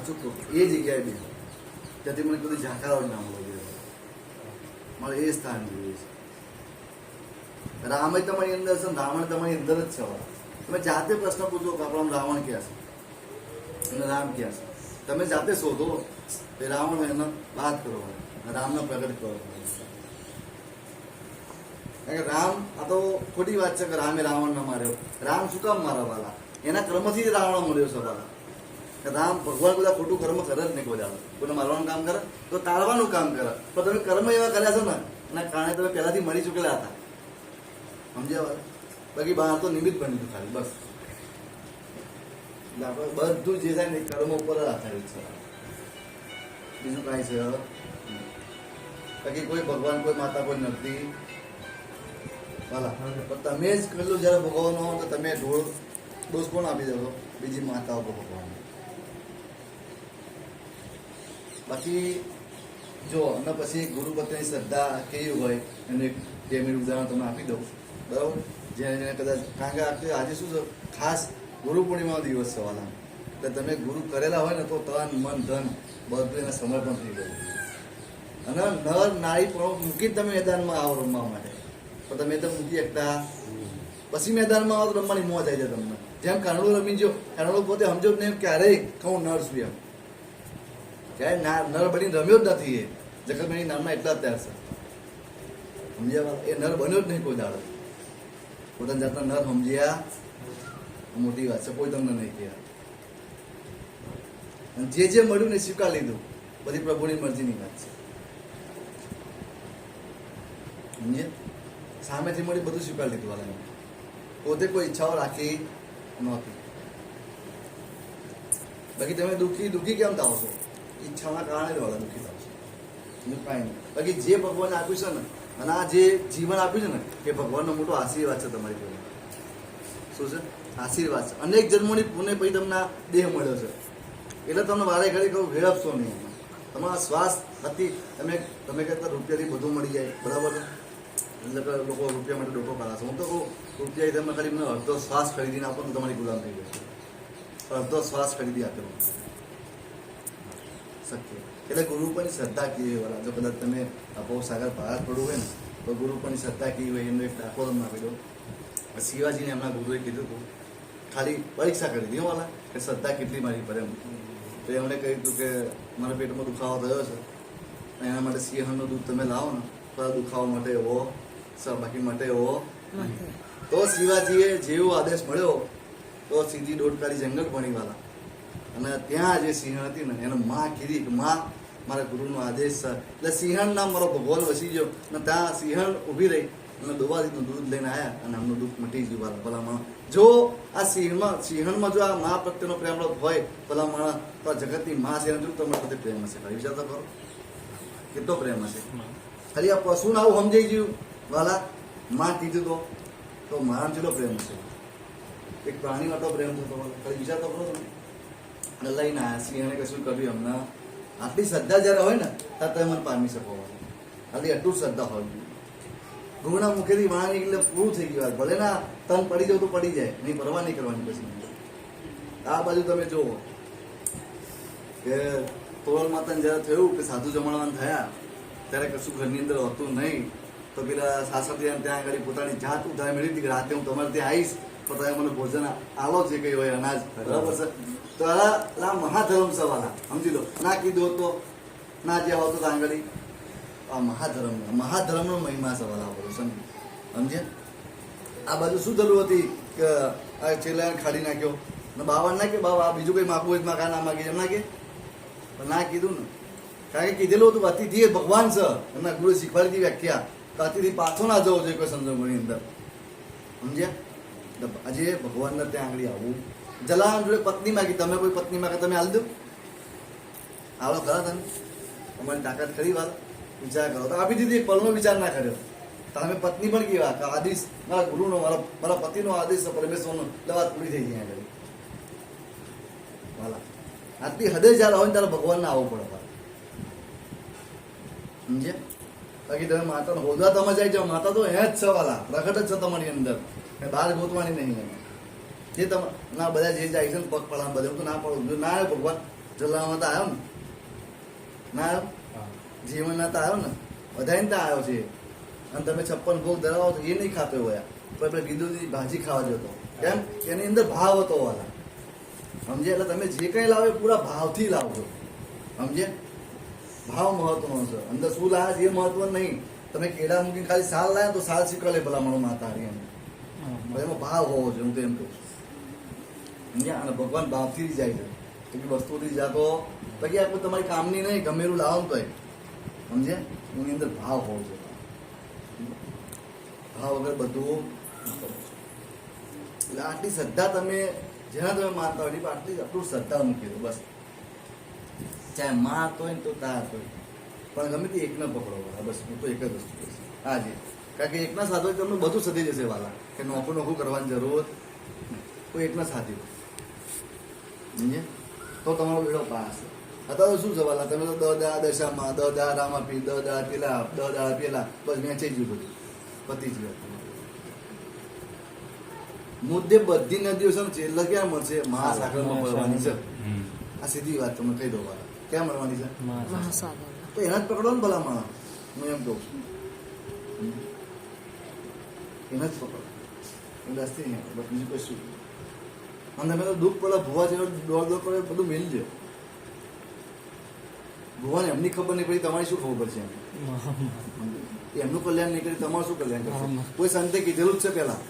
સાચું કહું એ જગ્યાએ બે ત્યાંથી મને કદી ઝાંકારો ના મળે મારે એ સ્થાન જોઈએ છે રામય તમારી અંદર છે રાવણ તમારી અંદર જ છે તમે જાતે પ્રશ્ન પૂછો કે આપણો રાવણ ક્યાં છે અને રામ ક્યાં છે તમે જાતે શોધો એ રાવણ એનો વાત કરો રામનો પ્રગટ કરો કારણ કે રામ આ તો ખોટી વાત છે કે રામે રાવણને માર્યો રામ શું કામ મારા વાલા એના કર્મથી જ રાવણ મળ્યો છે વાલા રામ ભગવાન બધા ખોટું કર્મ કરે જ નહીં કોઈ દાડો કોઈને મારવાનું કામ કરે તો તાળવાનું કામ કરે પણ તમે કર્મ એવા કર્યા છો ને એના કારણે તમે પહેલાથી મરી ચૂકેલા હતા સમજ્યા બાકી બહાર તો નિમિત્ત બની ગયું ખાલી બસ એટલે આપણે બધું જે થાય ને કર્મ ઉપર જ આધારિત છે બીજું કાંઈ છે બાકી કોઈ ભગવાન કોઈ માતા કોઈ નથી વાલા પણ તમે જ પેલું જયારે ભગવાન હો તો તમે દોષ કોણ આપી દો બીજી માતાઓ ભગવાન બાકી જો અને પછી ગુરુ પ્રત્યેની શ્રદ્ધા કેવી હોય એનું એક 2 મિનિટ ઉદાહરણ તમે આપી દઉં બરાબર જેને જેને કદાચ કારણ કે આજે શું છે ખાસ ગુરુ પૂર્ણિમાનો દિવસ છે વાલા એટલે તમે ગુરુ કરેલા હોય ને તો તન મન ધન બધું એને સમર્પણ થઈ ગયું અને નર નારી પણ મૂકી તમે મેદાનમાં આવો રમવા માટે પણ તમે તો મૂકી શકતા પછી મેદાનમાં આવો તો રમવાની મોજ આવી જાય તમને જેમ કારણું રમી જો કારણું પોતે સમજો જ નહીં ક્યારેય કહું નર છું એમ ક્યારે નર બનીને રમ્યો જ નથી એ જગતભાઈની નામના એટલા જ તૈયાર છે સમજ્યા એ નર બન્યો જ નહીં કોઈ દાડો પોતાની જાતના નર સમજ્યા મોટી વાત છે કોઈ તમને નહીં કહે અને જે મળ્યું ને સ્વીકાર લીધું બધી પ્રભુની મરજીની વાત છે સમજે સામેથી મળી બધું સ્વીકાર લીધું વાળાને પોતે કોઈ ઈચ્છાઓ રાખી નહોતી બાકી તમે દુઃખી કેમ થાવ છો ઈચ્છાના કારણે જ વાળા દુઃખી થાવ છો બીજું કાંઈ નહીં બાકી જે ભગવાને આપ્યું છે ને અને આ જે જીવન આપ્યું છે ને એ ભગવાનનો મોટો આશીર્વાદ છે તમારી જોડે શું છે આશીર્વાદ છે અનેક જન્મોની પુણ્ય પછી તમને દેહ મળ્યો છે એટલે તમને વારે ઘડી કહું વેડપશો નહીં તમારા શ્વાસ હતી તમે કહેતા રૂપિયાથી બધું મળી જાય બરાબર છે એટલે કે લોકો રૂપિયા માટે ડોકો કરાશે હું તો કહું રૂપિયા તમે ખાલી મને અડધો શ્વાસ ખરીદીને આપો તો તમારી ગુલામ થઈ જશે અડધો શ્વાસ ખરીદી આપ્યો શક્ય એટલે ગુરુ પરની શ્રદ્ધા કેવી વાળા જો કદાચ તમે આપો સાગર ભારત પડવું હોય ને તો ગુરુ પરની શ્રદ્ધા કેવી હોય એનો એક દાખલો તમને આપી દો શિવાજીને એમના ગુરુએ કીધું હતું ખાલી પરીક્ષા કરી દીધી વાલા કે શ્રદ્ધા કેટલી મારી પર એમ તો એમણે કહ્યું હતું કે મારા પેટમાં દુખાવો થયો છે એના માટે સિંહણનું દૂધ તમે લાવો ને તો દુખાવા માટે એવો બાકી માટે એવો તો શિવાજીએ જેવો આદેશ મળ્યો તો સીધી દોડકારી જંગલ ભણી વાળા અને ત્યાં જે સિંહણ હતી ને એને માં કીધી કે માં મારા ગુરુનો આદેશ છે એટલે સિંહણ નામ મારો ભગવાન વસી ગયો અને ત્યાં સિંહણ ઊભી રહી અને દોવાજીનું દૂધ લઈને આવ્યા અને એમનું દુઃખ મટી ગયું વાળા ભલા માણસ જો આ સિંહણમાં જો આ મા પ્રત્યેનો પ્રેમ હોય ભલા માણસ તો આ જગતની મા છે જો તમારા પ્રત્યે પ્રેમ હશે ખાલી વિચાર તો કરો કેટલો પ્રેમ હશે ખાલી આ પશુને આવું સમજાઈ ગયું વાલા માં કીધું તો મારા જેટલો પ્રેમ હશે એક પ્રાણી માટે પ્રેમ થતો ખાલી વિચાર તો કરો તમે અને લઈને આવ્યા સિંહણે કશું કર્યું હમણાં આટલી શ્રદ્ધા જ્યારે હોય ને ત્યારે તમે મને પામી શકો ખાલી એટલું શ્રદ્ધા હોય ગુરુના મુખેથી વાણ એટલે પૂરું થઈ ગયું ભલે ના તન પડી જાવ તો પડી જાય નહીં પરવા નહીં કરવાની પછી આ બાજુ તમે જુઓ કે તોરલ માતાને જ્યારે થયું કે સાધુ જમાડવાન થયા ત્યારે કશું ઘરની અંદર હોતું નહીં તો પેલા સાસરિયાને ત્યાં આગળ પોતાની જાત ઉધાર મેળવી હતી કે રાતે હું તમારે ત્યાં આવીશ તો તમે મને ભોજન આવો જે કંઈ હોય અનાજ બરાબર છે તો આ મહાધર્મ સવાલા સમજી લો ના કીધું તો ના જ્યાં હોતો ત્યાં આગળ આ મહાધર્મનો મહિમા સવાલ આવો સમજે આ બાજુ શું થયું હતી કે આ છેલ્લા ખાડી નાખ્યો ને બાવા ના કે બાવા બીજું કંઈ માગવું હોય માં કા ના માગી એમ ના કે ના કીધું ને કારણ કે કીધેલું હતું અતિથિ ભગવાન છે એમના ગુરુ શીખવાડી હતી વ્યાખ્યા તો અતિથિ પાછો ના જવો જોઈએ કોઈ સંજોગોની અંદર સમજ્યા આજે ભગવાનને ત્યાં આગળ આવવું જલારામ જોડે પત્ની માગી તમે કોઈ પત્ની માગે તમે હાલ દો આવો ખરા તમે તમારી તાકાત ખરી વાત વિચાર કરો તો આપી દીધી પલનો વિચાર ના કર્યો તમે પત્ની પણ કેવા કે આદેશ મારા ગુરુનો મારા પતિનો આદેશ પરમેશ્વરનો વાત પૂરી થઈ જાય આગળ વાલા આટલી હદે જ્યારે હોય ને ત્યારે ભગવાનને આવવું પડે સમજે બાકી તમે માતાને હોદવા તમે જાય જાઓ માતા તો હે જ છે વાલા પ્રગટ જ છે તમારી અંદર બહાર ગોતવાની નહીં જે તમે ના બધા જે જાય છે ને પગ પડા બધા તો ના પડું ના ભગવાન જલામાં તો આવ્યો ને ના આવ્યો હા. જીવન ના તો આવ્યો ને બધાને તો આવ્યો છે અને તમે 56 ભોગ ધરાવો તો એ નહીં ખાતો હોય પણ આપણે ગીદુની ભાજી ખાવા જતો કેમ એની અંદર ભાવ હતો વાલા સમજે એટલે તમે જે કંઈ લાવો એ પૂરા ભાવથી લાવજો સમજે ભાવ મહત્વનો છે અંદર શું લાવ્યા છે એ મહત્વ નહીં તમે કેળા મૂકીને ખાલી સાલ લાવ્યા તો સાલ શીખવાડે ભલા મારો માતા હારી એમ પણ એમાં ભાવ હોવો જોઈએ હું તો એમ કહું છું સમજ્યા અને ભગવાન ભાવથી જ જાય છે કે વસ્તુથી જાતો પછી આપણે તમારી કામની નહીં ગમેલું લાવો ને તોય સમજ્યા એની અંદર ભાવ હોવો જોઈએ ભાવ વગર બધું એટલે આટલી શ્રદ્ધા તમે જેના તમે માનતા હોય એટલે આટલી આટલું શ્રદ્ધા મૂકી દો બસ ચાહે માં હોય ને તો તાર હોય પણ ગમે તે એકને પકડો વાળા બસ હું તો એક જ વસ્તુ કહીશ હાજી કારણ કે એકના સાથે તમને બધું સધી જશે વાલા કે નોખું નોખું કરવાની જરૂર કોઈ એકના સાથે સમજે તો તમારો બેડો પાસ અત્યારે શું છે વાલા તમે તો દા દશામાં દા રામા પી દા પેલા દા પેલા બસ વેચાઈ ગયું બધું પતી જ ગયું મુદ્દે બધી નદીઓ છે ને છેલ્લે ક્યાં મળશે મહાસાગરમાં મળવાની છે આ સીધી વાત તમે કહી દો વાલા ક્યાં મળવાની છે મહાસાગર તો એના જ પકડો ને ભલા માણસ હું એમ કહું છું એના જ પકડો એટલે અસ્તી નહીં બસ બીજું કશું અને તમે તો દુઃખ પેલા ભુવા જેવો દોડ કરે બધું મેળજો ભુવાને એમની ખબર નહીં પડી તમારી શું ખબર પડશે એમનું કલ્યાણ નહીં કરી તમારું શું કલ્યાણ કરશે કોઈ સંતે કીધેલું જ છે પેલા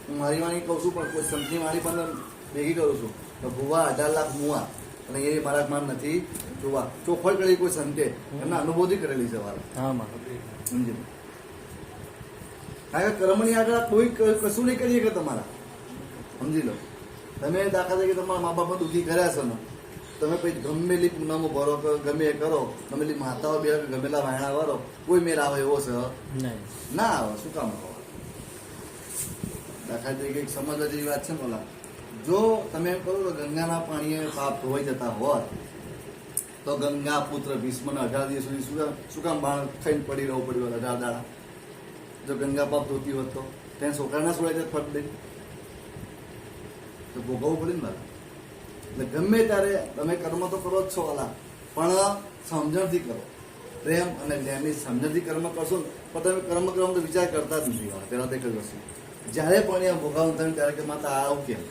હું મારી વાણી કહું છું પણ કોઈ સંતની વાણી પણ ભેગી કરું છું તો ભુવા 18 લાખ મુવા અને એ મારા માન નથી જોવા ચોખવટ કરી કોઈ સંતે એમના અનુભૂતિ કરેલી છે વાળા સમજી લો કારણ કે કર્મની આગળ કોઈ કશું નહીં કરીએ કે તમારા સમજી લો તમે દાખલા તરીકે તમારા મા બાપને દુઃખી કર્યા છો ને તમે પછી ગમેલી પૂનમો ભરો કે ગમે એ કરો ગમેલી માતાઓ બે ગમેલા વાયણા વાળો કોઈ મેળ આવે એવો છે ના આવે શું કામ આવે દાખલા તરીકે એક સમજવા જેવી વાત છે બોલા જો તમે એમ કરો તો ગંગાના પાણીએ પાપ ધોવાઈ જતા હોત તો ગંગા પુત્ર ભીષ્મને 18 દિવસ સુધી શું કામ બાણ ખાઈને પડી રહેવું પડ્યું 18 દાડા જો ગંગા પાપ ધોતી હોત તો તેને છોકરા ના છોડાય ફટ દે તો ભોગવવું પડે ને મારા એટલે ગમે ત્યારે તમે કર્મ તો કરો જ છો વાલા પણ સમજણથી કરો પ્રેમ અને જ્ઞાનની સમજણથી કર્મ કરશો ને પણ તમે કર્મ કરવાનો તો વિચાર કરતા જ નથી વાળા પહેલાં તે કહ્યું હશે જ્યારે પણ એ ભોગાવું થાય ત્યારે કે માતા આવું કેમ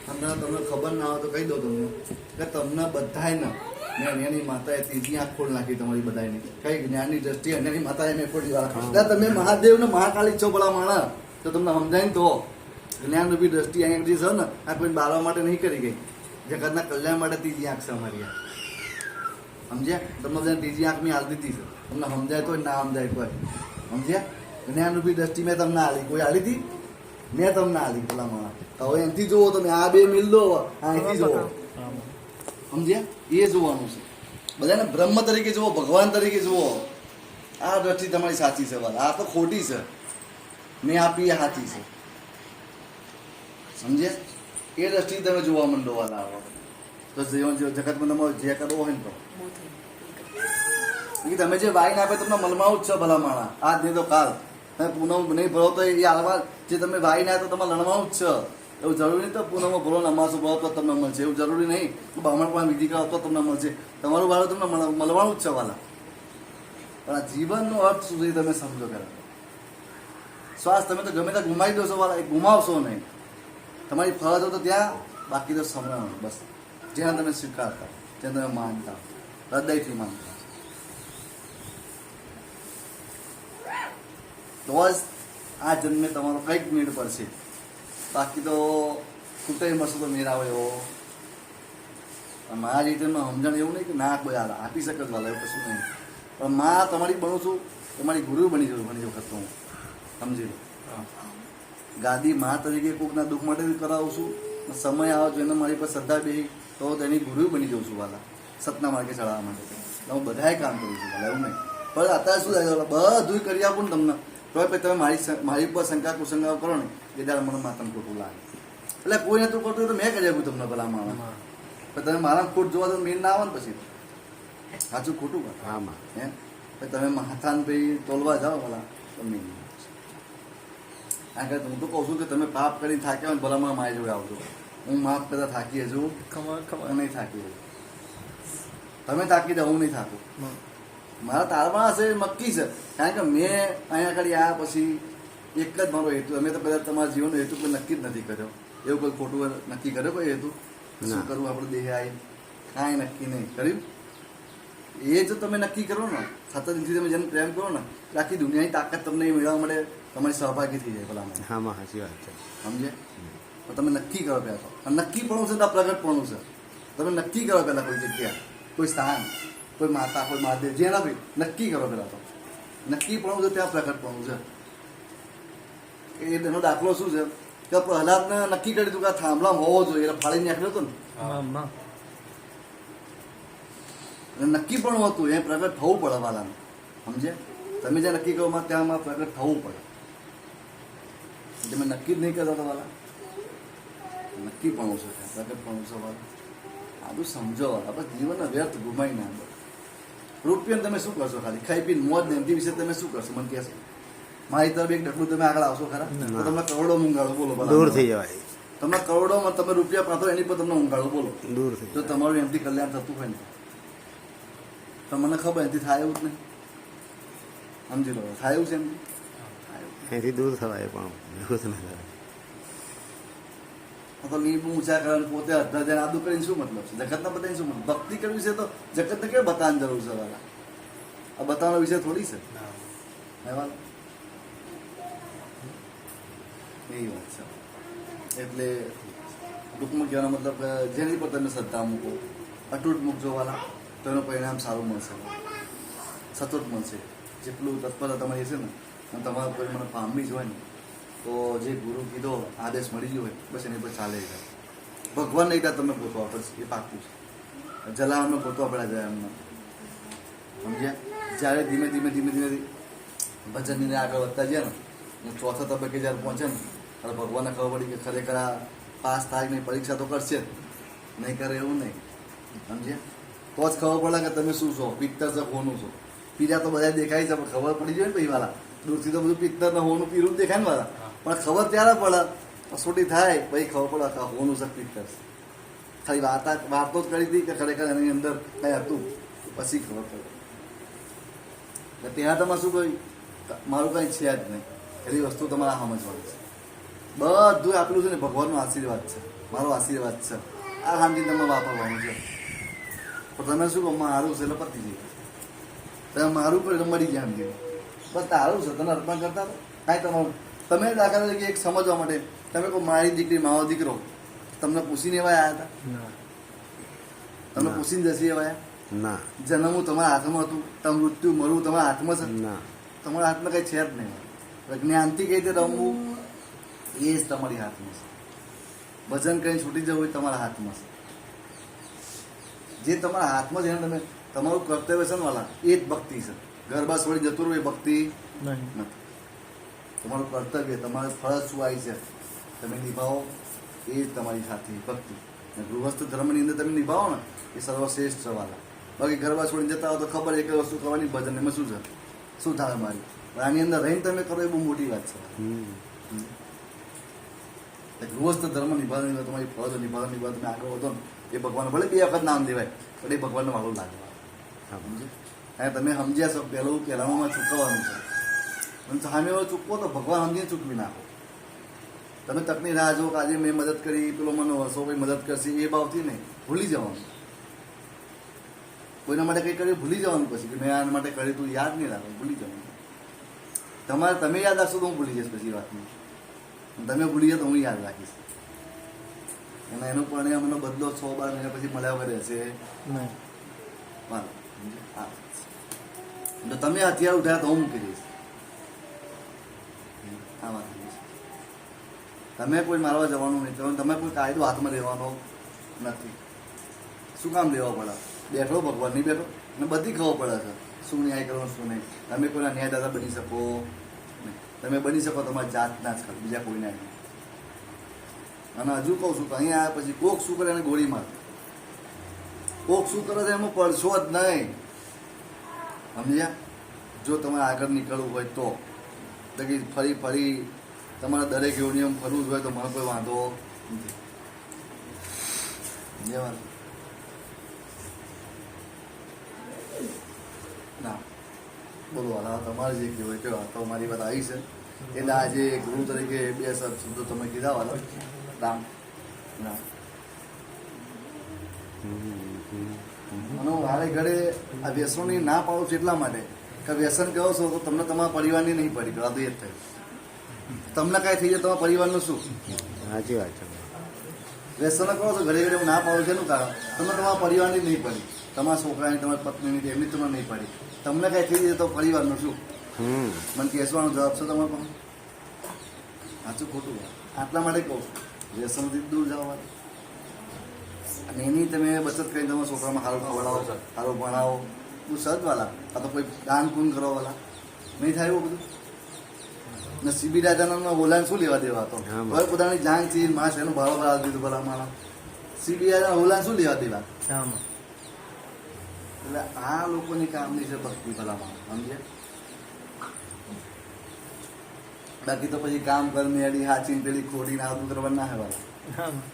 તમને ખબર ના હોય તો કહી દો તમને કે તમને બધાય ને એની માતાએ ત્રીજી આંખ ખોલ નાખી તમારી બધાની કઈ જ્ઞાનની દ્રષ્ટિએ એની માતાએ મેં ખોલી વાર તમે મહાદેવ ને મહાકાળી છો ભલા માણસ તો તમને સમજાય ને તો જ્ઞાન રૂપી દ્રષ્ટિ અહીંયા છે ને આ કોઈ બાળવા માટે નહીં કરી ગઈ જગતના કલ્યાણ માટે ત્રીજી આંખ છે અમારી આ સમજ્યા તમને બધાને ત્રીજી આંખ મેં હાલ દીધી છે તમને સમજાય તો ના સમજાય કોઈ સમજ્યા જ્ઞાન રૂપી દ્રષ્ટિ મેં તમને હાલી કોઈ હાલી હતી મેં તમને હાલી ભલા માણસ હવે એનાથી જુઓ તમે આ બે મિલ દો અહીંથી જુઓ સમજ્યા એ જોવાનું છે બધાને બ્રહ્મ તરીકે જુઓ ભગવાન તરીકે જુઓ આ દ્રષ્ટિ તમારી સાચી છે વાત આ તો ખોટી છે મેં આપી એ સાચી છે સમજ્યા એ દ્રષ્ટિ તમે જોવા માંડો વાલા આવો તો જીવન જગતમાં તમારે જે કરવો હોય ને તો તમે જે વાઈન આપે તમને મલમાવું જ છો ભલા માણા આજ નહીં તો કાલ તમે પૂનમ નહીં ભરો તો એ હાલવા જે તમે વાઈન આવે તો તમારે લણવાનું જ છે એવું જરૂરી નહીં તો પૂનમમાં ભરો નમાસો ભરો તો તમને મળશે એવું જરૂરી નહીં કે બ્રાહ્મણ પણ વિધિ કરો તો તમને મળશે તમારું વાળું તમને મળવાનું જ છે વાલા પણ આ જીવનનો અર્થ સુધી તમે સમજો ખરા શ્વાસ તમે તો ગમે ત્યાં ગુમાવી દો છો વાલા એ ગુમાવશો નહીં તમારી ફરજ હોય તો ત્યાં બાકી તો સમરણ બસ જ્યાં તમે સ્વીકારતા જ્યાં તમે માનતા હૃદયથી માનતા તો જ આ જન્મે તમારો કંઈક મેળ પડશે બાકી તો ખૂટે મળશે તો મેળ આવે એવો મારા રીતે સમજણ એવું નહીં કે ના કોઈ આપી શકે જ વાલા એવું કશું નહીં પણ માં તમારી બનું છું તમારી ગુરુ બની જવું ઘણી વખત હું સમજી લો ગાદી માં તરીકે કોઈકના દુઃખ માટે કરાવું છું સમય આવે જો એને મારી પર શ્રદ્ધા બેહી તો તેની ગુરુ બની જઉં છું વાલા સતના માર્ગે ચડાવવા માટે હું બધાએ કામ કરું છું વાલા એવું નહીં પણ અત્યારે શું થાય બધું કરી આપું ને તમને તો પછી તમે મારી પર શંકા કુશંકાઓ કરો ને એ દાડા મને માતાને ખોટું લાગે એટલે કોઈ નતું કરતું તો મેં કરી આપ્યું તમને ભલા માણસ પણ તમે મારા ખોટ જોવા તો મેન ના આવે ને પછી સાચું ખોટું કર હે તમે માથાને ભાઈ તોલવા જાઓ ભલા તમને કારણ કે હું તો કહું છું કે તમે પાપ કરીને થાક્યા હોય ભલામાં મારી જોડે આવજો હું માફ કરતા થાકી હજુ ખબર હું નહીં થાકી હજુ. તમે થાકી જાઓ, હું નહીં થાકું. મારા તારમાં હશે નક્કી છે, કારણ કે મેં અહીંયા આગળ આવ્યા પછી એક જ મારો હેતુ, અમે તો બધા તમારા જીવનનો હેતુ કોઈ નક્કી જ નથી કર્યો. એવું કોઈ ખોટું નક્કી કર્યો કોઈ હેતુ? શું કરવું આપણે દેહ આવી કાંઈ નક્કી નહીં કર્યું. એ જો તમે નક્કી કરો ને, સતત દિલથી તમે જેને પ્રેમ કરો ને, આખી દુનિયાની તાકાત તમને એ મેળવવા માટે તમારી સહભાગી થઈ જાય ભલામાં. હા સાચી વાત છે. સમજે? તો તમે નક્કી કરો પહેલાં તો. અને નક્કી પણ છે તો આ પ્રગટપણું છે. તમે નક્કી કરો પહેલાં કોઈ જગ્યા, કોઈ સ્થાન, કોઈ માતા, કોઈ મહાદેવ, જેના બી નક્કી કરો પહેલાં તો. નક્કી પણ છે ત્યાં પ્રગટપણું છે. એનો દાખલો શું છે કે પ્રહલાદને નક્કી કરી દીધું કે આ થાંભલામાં હોવો જોઈએ, એટલે ફાળી નાખ્યો હતો ને. નક્કી પણ હોતું, એ પ્રગટ થવું પડે વાલાને. સમજે? તમે જ્યાં નક્કી કરો ત્યાં પ્રગટ થવું પડે. તમે નક્કી જ નહીં કરતા તો વાલા, નક્કી પણ છે, પ્રગટ પણ છે વાલા. આ બધું સમજો, આપણે જીવનને વ્યર્થ ગુમાવી ના દો. રૂપિયાને તમે શું કરશો? ખાલી ખાઈ પીને મોજ ને એમથી વિશે તમે શું કરશો? મને કહેશો મારી તરફ એક ડગલું તમે આગળ આવશો ખરા? તો તમને કરોડો ઊંઘાડો, બોલો દૂર થઈ જવાય. તમને કરોડોમાં તમે રૂપિયા પાતો એની પર તમને ઊંઘાડો, બોલો દૂર થઈ જો તમારું એમથી કલ્યાણ થતું હોય ને. તો મને ખબર એમથી થાય એવું જ નહીં. સમજી લો, થાય એવું છે એમથી? અહીંથી દૂર થવાય પણ એવું જ ના થાય. તો લીંબુ ઊંચા કરે પોતે અડધા જાય આદુ કરીને શું મતલબ છે? જગતના બધાને શું મતલબ? ભક્તિ કરવી છે તો જગતને કેવી બતાવવાની જરૂર છે વાલા? આ બતાવવાનો વિષય થોડી છે. એવી વાત છે. એટલે ટૂંકમાં કહેવાનો મતલબ કે જેની પર તમે શ્રદ્ધા મૂકો, અતૂટ મૂકજો વાલા, તો એનું પરિણામ સારું મળશે, સતત મળશે. જેટલું તત્પરતા તમારી હશે ને, અને તમારું કોઈ મને પામવી જ હોય ને, તો જે ગુરુ કીધો આદેશ મળી ગયો હોય બસ એની પર ચાલે જાય. ભગવાન નહીં ત્યાં તમે ગોતવા પડશે, એ પાકું છે. જલાવરમાં ગોતવા પડે જાય એમને. સમજ્યા? જ્યારે ધીમે ધીમે ધીમે ધીમે ભજનની આગળ વધતા ગયા ને, ચોથા તબક્કે જ્યારે પહોંચે ને, ત્યારે ભગવાનને ખબર પડી કે ખરેખર આ પાસ થાય નહીં, પરીક્ષા તો કરશે જ, નહીં કરે એવું નહીં. સમજ્યા? તો જ ખબર પડે કે તમે શું છો, પિત્તર છો, હોનું છો. પીરા તો બધા દેખાય છે, પણ ખબર પડી જાય ને પછી વાલા. દૂરથી તો બધું પિત્તર ને હોનું પીરું દેખાય ને વાલા, પણ ખબર ત્યારે પડે, કસોટી થાય પછી ખબર પડે કે હોનું છે, પિત્તર છે. ખાલી વાતો જ કરી હતી કે ખરેખર એની અંદર કંઈ હતું, પછી ખબર પડે. એટલે ત્યાં તમે શું કહ્યું? મારું કંઈ છે જ નહીં, એવી વસ્તુ તમારા સમજવાની છે. બધું આપેલું છે ને ભગવાનનો આશીર્વાદ છે, મારો આશીર્વાદ છે. આ શાંતિ તમે વાપરવાનું છે. પણ તમે શું કહો? મારું છે એટલે પતી જાય. તમે મારું કર્યું મળી ગયા સમજી, બસ તારું છે, તમે અર્પણ કરતા કાંઈ તમારું. તમે દાખલા તરીકે એક સમજવા માટે તમે કહો મારી દીકરી, મારો દીકરો, તમને પૂછીને એવા આવ્યા હતા? તમને પૂછીને જશે એવા ના. જન્મવું તમારા હાથમાં હતું, તમે મૃત્યુ મરવું તમારા હાથમાં છે? ના, તમારા હાથમાં કંઈ છે જ નહીં. જ્ઞાનથી કઈ રીતે રમવું એ જ તમારી હાથમાં છે. ભજન કરીને છૂટી જવું એ તમારા હાથમાં છે. જે તમારા હાથમાં છે એને તમે તમારું કર્તવ્ય છે ને વાલા, એ જ ભક્તિ છે. ઘર બસ વળી જતું રહું એ ભક્તિ નથી. તમારું કર્તવ્ય, તમારે ફરજ શું આવી છે તમે નિભાવો, એ જ તમારી સાથે ભક્તિ. ગૃહસ્થ ધર્મની અંદર તમે નિભાવો ને એ સર્વશ્રેષ્ઠ છે વાલા. બાકી ઘર બસ વળી જતા હો તો ખબર એક વસ્તુ કરવાની, ભજન એમાં શું છે, શું થાય મારી. પણ આની અંદર રહીને તમે કરો એ બહુ મોટી વાત છે. ગૃહસ્થ ધર્મ નિભાવવાની તમારી ફરજ નિભાવ તમે આગળ વધો ને, એ ભગવાન ભલે 2 વખત નામ લેવાય પણ એ ભગવાનને વાળું લાગે. સમજે? અને તમે સમજ્યા છો પહેલામાં ચૂકવવાનું છે, પણ સામે ચૂકવો તો ભગવાન સમજીને ચૂકવી નાખો. તમે તકની રાહ જો કે આજે મેં મદદ કરી, પેલો મને વર્ષો કોઈ મદદ કરશે, એ ભાવથી નહીં, ભૂલી જવાનું. કોઈના માટે કંઈ કર્યું ભૂલી જવાનું, પછી કે મેં આના માટે કર્યું તું યાદ નહીં રાખો, ભૂલી જવાનું. તમે યાદ રાખશો તો હું ભૂલી જઈશ પછી વાતમાં. તમે ભૂલી જાઓ તો હું યાદ રાખીશ. અને એનું પરિણામ એનો બદલો 6-12 મહિના પછી મળ્યા વગર રહેશે નહીં. તો તમે હથિયાર ઉઠાયા તો હું મૂકી દઈશ. આ વાત તમે કોઈ મારવા જવાનું નહીં, તમે કોઈ કાયદો હાથમાં લેવાનો નથી. શું કામ લેવા પડે? બેઠો ભગવાન નહીં બેઠો, અને બધી ખબર પડે છે શું ન્યાય કરવાનું શું નહીં. તમે કોઈના ન્યાયદાતા બની શકો નહીં. તમે બની શકો તમારી જાતના જ કરો, બીજા કોઈના નહીં. અને હજુ કહું છું કે અહીંયા આવ્યા પછી કોક શું કરે એને ગોળી માર, કોક શું કરે છે એમાં પડશો જ નહીં. સમજ્યા? જો તમારે આગળ નીકળવું હોય તો ફરી તમારા દરેક યોનિયમ ફરવું જ હોય તો મને કોઈ વાંધો નથી. જવાન ના બોલો હાલ તમારે જે કહેવાય કે તો મારી વાત આવી છે એટલે આજે ગુરુ તરીકે 2 શબ્દો તમે કીધા વાલો રામ ના અને હું હારે ઘરે આ વ્યસનોની ના પાડું છું એટલા માટે કે વ્યસન કહો છો તો તમને તમારા પરિવારની નહીં પડી ગયો તો એ જ થયું તમને કાંઈ થઈ જાય તમારા પરિવારનું શું સાચી વાત છે વ્યસનો કહો છો ઘરે ઘરે હું ના પાડું છું એનું કારણ તમને તમારા પરિવારની નહીં પડી તમારા છોકરાની તમારી પત્નીની એમની તમને નહીં પડી તમને કાંઈ થઈ જાય તો પરિવારનું શું મને કહેવાનો જવાબ છે તમારે પણ સાચું ખોટું આટલા માટે કહું છું વ્યસનથી દૂર જવા અને એની તમે બચત કરીને તમારા છોકરામાં સારું ખવડાવો સારું ભણાવો બહુ સદવાલા આ તો કોઈ દાન પૂન કરો વાલા નહીં થાય એવું બધું ને સીબી રાજાના ઓલાને શું લેવા દેવા તો હવે પોતાની જાન છે માસ એનું ભાવ બરાબર દીધું ભલા મારા સીબી રાજા ઓલાને શું લેવા દેવા એટલે આ લોકોની કામની છે ભક્તિ ભલા મારા સમજે બાકી તો પછી કામ કરને એડી હાચી પેલી ખોટી ને આવું કરવા ના હોય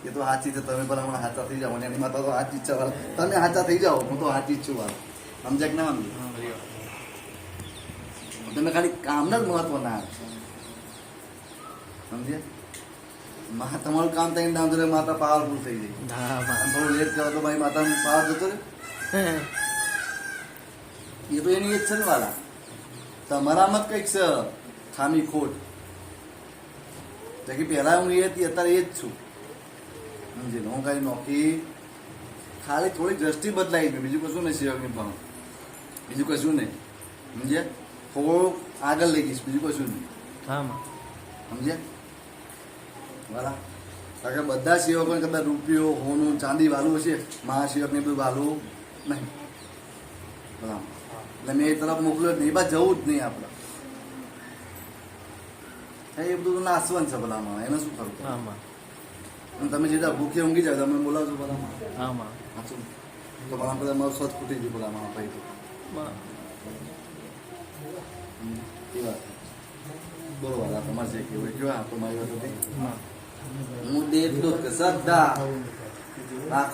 એ તો સાચી છે તમે પણ હમણાં હાચા થઈ જાઓ અને એની માતા તો સાચી જ છે વાળા તમે હાચા થઈ જાઓ હું તો સાચી જ છું વાળા સમજ્યા કે ના સમજે તમે ખાલી કામના જ મહત્વ ના સમજે તમારું કામ થઈને નામ જોડે માતા પાવરફુલ થઈ જાય થોડું લેટ કરો તો ભાઈ માતા પાવર જતો રે એ તો એની એ જ છે ને વાળા તમારામાં જ કંઈક છે ખામી ખોટ કે પહેલા હું એ હતી અત્યારે એ જ છું સમજી લો હું કાંઈ નોકરી ખાલી થોડી દ્રષ્ટિ બદલાઈ ગઈ બીજું કશું નહીં સેવકની પણ બીજું કશું નહીં સમજે થોડું આગળ લઈ ગઈશ બીજું કશું નહીં સમજે બરાબર કારણ કે બધા સેવકોને કદાચ રૂપિયો હોનું ચાંદી વાલું છે મહાશેવકને બધું વાલું નહીં બરાબર એટલે મેં એ તરફ મોકલ્યો જ નહીં બસ જવું જ નહીં આપણે એ બધું નાસવાનું છે ભલામાં એને શું કરવું અને તમે જે ભૂખે ઊંઘી જાવ તમે બોલાવજો ભલામાં સાચું તો ભલા બધા મારું સ્વત ખૂટી ગયું ભલામાં ભાઈ તો એ વાત બોલો વાલા તમારે જે કેવું કેવા તો મારી વાત હતી હું દેવ તો શ્રદ્ધા